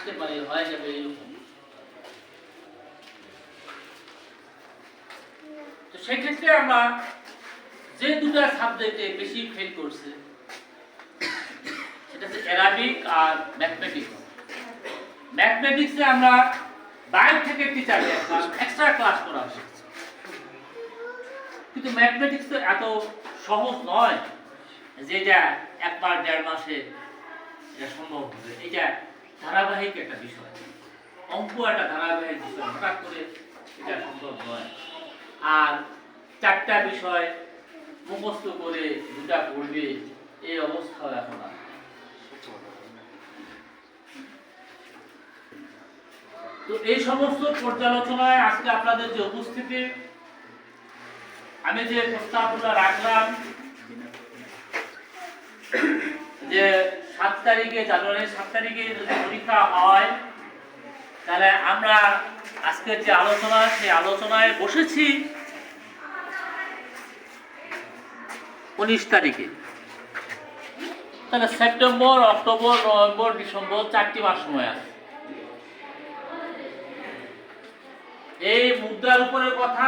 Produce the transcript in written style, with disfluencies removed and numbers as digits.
আসতে পারে, হয়ে যাবে এরকম। তো সেক্ষেত্রে আমরা যে দুটা সাবজেক্টে বেশি ফেল করছে সেটা হচ্ছে অ্যারাবিক আর ম্যাথমেটিক্স। ম্যাথমেটিক্সে আমরা বাইরে থেকে টিচারকে এক্সট্রা ক্লাস করা হচ্ছে, কিন্তু ম্যাথমেটিক্স তো এত সহজ নয় যেটা এক মাস দেড় মাসে এটা সম্ভব হবে। এটা ধারাবাহিক একটা বিষয়, অঙ্ক একটা ধারাবাহিক বিষয়, হঠাৎ করে এটা সম্ভব নয়। আর চারটা বিষয় মুখস্থ করে দুটা পড়বে এই অবস্থাও এখন আর। তো এই সমস্ত পর্যালোচনায় আজকে আপনাদের যে উপস্থিতি, আমি যে প্রস্তাবনা রাখলাম যে 7 তারিখে, জানুয়ারির 7 তারিখে যদি পরীক্ষা হয়, তাহলে আমরা আজকের যে আলোচনা সেই আলোচনায় বসেছি 19 তারিখে। তাহলে সেপ্টেম্বর, অক্টোবর, নভেম্বর, ডিসেম্বর 4টি মাস সময় আছে। এই মুদ্রার উপরে কথা